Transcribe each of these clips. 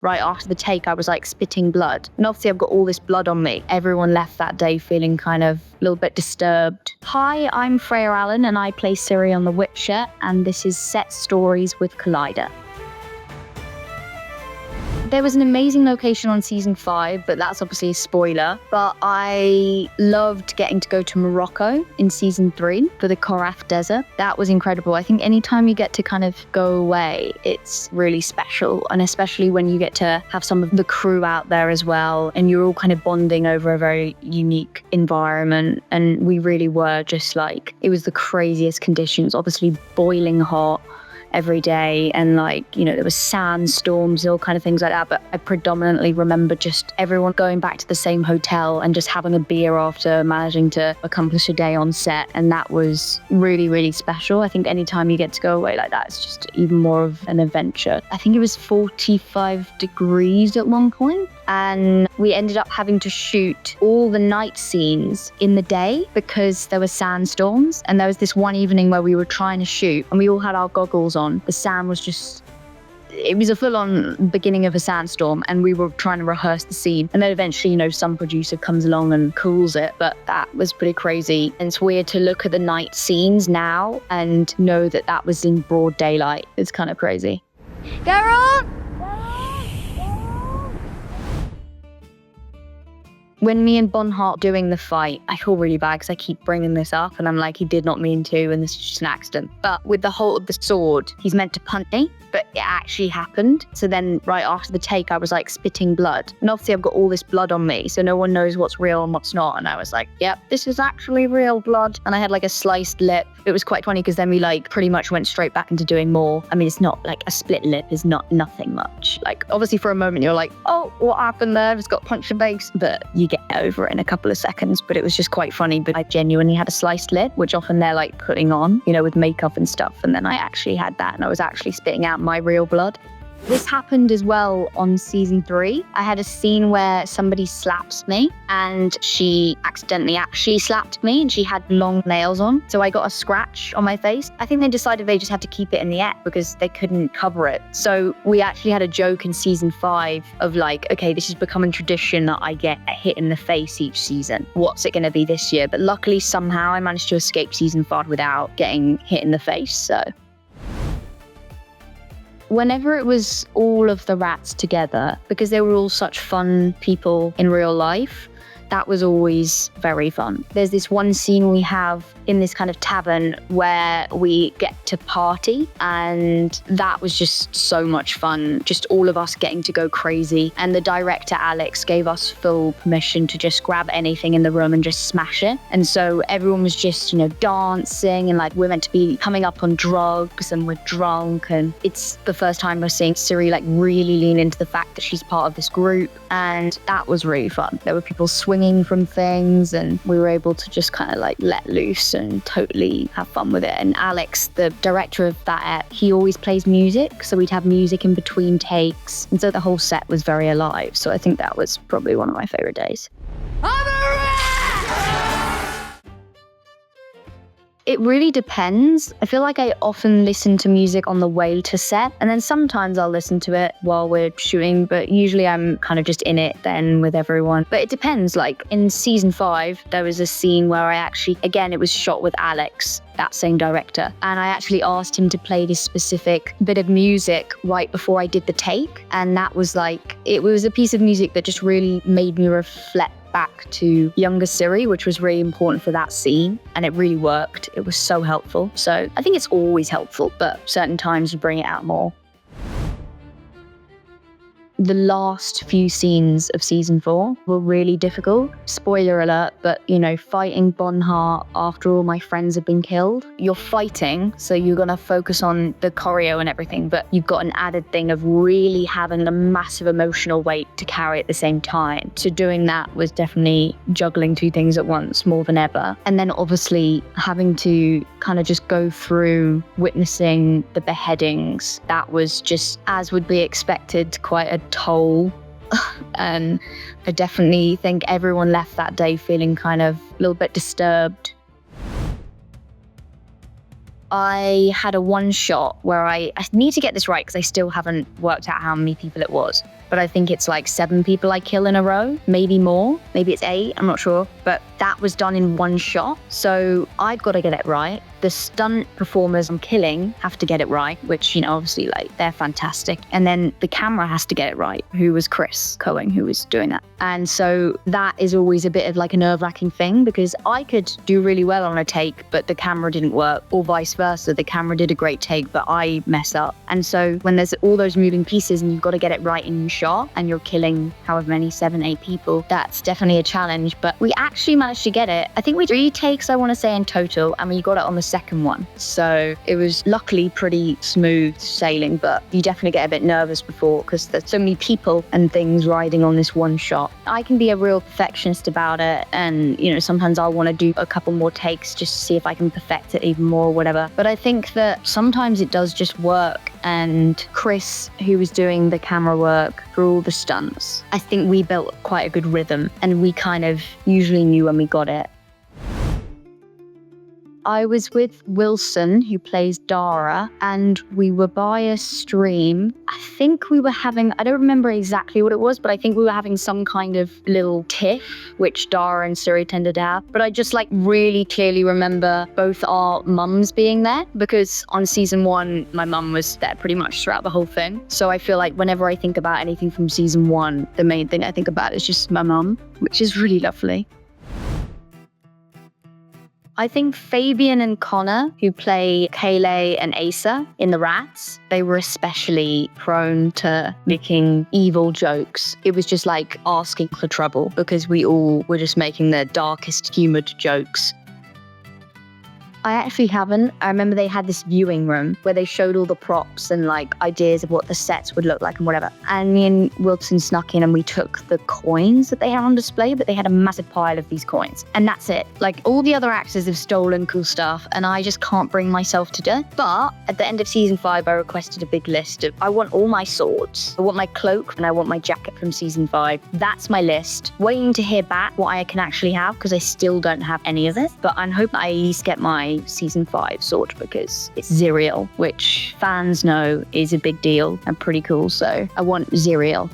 right after the take, I was like spitting blood. And obviously I've got all this blood on me. Everyone left that day feeling kind of a little bit disturbed. Hi, I'm Freya Allan and I play Ciri on The Witcher, and this is Set Stories with Collider. There was an amazing location on season 5, but that's obviously a spoiler. But I loved getting to go to Morocco in season 3 for the Carafe Desert. That was incredible. I think anytime you get to kind of go away, it's really special. And especially when you get to have some of the crew out there as well, and you're all kind of bonding over a very unique environment. And we really were just like, it was the craziest conditions, obviously boiling hot every day, and like, you know, there was sandstorms and all kind of things like that. But I predominantly remember just everyone going back to the same hotel and just having a beer after managing to accomplish a day on set. And that was really, really special. I think anytime you get to go away like that, it's just even more of an adventure. I think it was 45 degrees at one point, and we ended up having to shoot all the night scenes in the day because there were sandstorms. And there was this one evening where we were trying to shoot and we all had our goggles on. The sand was just, it was a full-on beginning of a sandstorm, and we were trying to rehearse the scene. And then eventually, you know, some producer comes along and cools it, but that was pretty crazy. And it's weird to look at the night scenes now and know that that was in broad daylight. It's kind of crazy. Carol! When me and Bonhart doing the fight, I feel really bad because I keep bringing this up and I'm like, he did not mean to, and this is just an accident. But with the hold of the sword, he's meant to punt me, but it actually happened. So then right after the take, I was like spitting blood. And obviously I've got all this blood on me, so no one knows what's real and what's not. And I was like, yep, this is actually real blood. And I had like a sliced lip. It was quite funny because then we like pretty much went straight back into doing more. I mean, it's not like a split lip is not nothing much. Like obviously for a moment you're like, oh, what happened there? It's got punched in the face. But you get over it in a couple of seconds. But it was just quite funny. But I genuinely had a sliced lip, which often they're like putting on, you know, with makeup and stuff. And then I actually had that, and I was actually spitting out my real blood. This happened as well on season 3. I had a scene where somebody slaps me, and she accidentally actually slapped me, and she had long nails on. So I got a scratch on my face. I think they decided they just had to keep it in the act because they couldn't cover it. So we actually had a joke in season 5 of like, okay, this is becoming tradition that I get a hit in the face each season. What's it going to be this year? But luckily somehow I managed to escape season 5 without getting hit in the face. So whenever it was all of the rats together, because they were all such fun people in real life, that was always very fun. There's this one scene we have in this kind of tavern where we get to party, and that was just so much fun. Just all of us getting to go crazy. And the director, Alex, gave us full permission to just grab anything in the room and just smash it. And so everyone was just, you know, dancing, and like we're meant to be coming up on drugs and we're drunk. And it's the first time we're seeing Ciri like really lean into the fact that she's part of this group. And that was really fun. There were people swinging from things, and we were able to just kind of like let loose and totally have fun with it. And Alex, the director of that app, he always plays music, so we'd have music in between takes, and so the whole set was very alive. So I think that was probably one of my favorite days. It really depends. I feel like I often listen to music on the way to set, and then sometimes I'll listen to it while we're shooting, but usually I'm kind of just in it then with everyone. But it depends. Like in season 5, there was a scene where I actually, again, it was shot with Alex, that same director, and I actually asked him to play this specific bit of music right before I did the take. And that was like, it was a piece of music that just really made me reflect back to younger Ciri, which was really important for that scene, and it really worked. It was so helpful. So I think it's always helpful, but certain times you bring it out more. The last few scenes of season 4 were really difficult. Spoiler alert, but you know, fighting Bonhart after all my friends have been killed. You're fighting, so you're gonna focus on the choreo and everything, but you've got an added thing of really having a massive emotional weight to carry at the same time. So doing that was definitely juggling 2 things at once more than ever. And then obviously having to kind of just go through witnessing the beheadings. That was just, as would be expected, quite a toll. And I definitely think everyone left that day feeling kind of a little bit disturbed. I had a one shot where I need to get this right because I still haven't worked out how many people it was. but I think it's like 7 people I kill in a row, maybe more, maybe it's 8, I'm not sure. But that was done in one shot. So I've got to get it right. The stunt performers I'm killing have to get it right, which, you know, obviously like they're fantastic. And then the camera has to get it right, who was Chris Cohen, who was doing that. And so that is always a bit of like a nerve-wracking thing, because I could do really well on a take, but the camera didn't work, or vice versa. The camera did a great take, but I mess up. And so when there's all those moving pieces and you've got to get it right in your shot and you're killing however many, 7, 8 people, that's definitely a challenge. But we actually managed to get it. I think we 3 takes, I want to say, in total, and we got it on the second one. So it was luckily pretty smooth sailing, but you definitely get a bit nervous before because there's so many people and things riding on this one shot. I can be a real perfectionist about it, and you know, sometimes I'll want to do a couple more takes just to see if I can perfect it even more or whatever. But I think that sometimes it does just work. And Chris, who was doing the camera work for all the stunts, I think we built quite a good rhythm, and we kind of usually knew when we got it. I was with Wilson, who plays Dara, and we were by a stream. I think we were having, I don't remember exactly what it was, but I think we were having some kind of little tiff, which Dara and Ciri tended to have. But I just like really clearly remember both our mums being there, because on season 1, my mum was there pretty much throughout the whole thing. So I feel like whenever I think about anything from season 1, the main thing I think about is just my mum, which is really lovely. I think Fabian and Connor, who play Kayleigh and Asa in The Rats, they were especially prone to making evil jokes. It was just like asking for trouble, because we all were just making the darkest humoured jokes. I actually haven't. I remember they had this viewing room where they showed all the props and like ideas of what the sets would look like and whatever. And me and Wilson snuck in and we took the coins that they had on display, but they had a massive pile of these coins. And that's it. Like all the other actors have stolen cool stuff and I just can't bring myself to do it. But at the end of season 5, I requested a big list of, I want all my swords, I want my cloak, and I want my jacket from season 5. That's my list. Waiting to hear back what I can actually have, because I still don't have any of this. But I'm hoping I at least get my season 5 sword, because it's Ziriel, which fans know is a big deal and pretty cool. So I want Ziriel.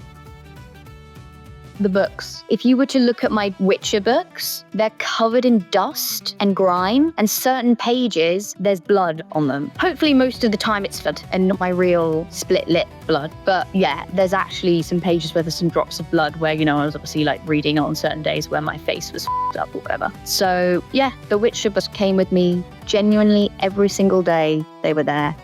The books. If you were to look at my Witcher books, they're covered in dust and grime, and certain pages, there's blood on them. Hopefully most of the time it's blood and not my real split lip blood. But yeah, there's actually some pages where there's some drops of blood where, you know, I was obviously like reading on certain days where my face was f***ed up or whatever. So yeah, the Witcher books came with me genuinely every single day they were there.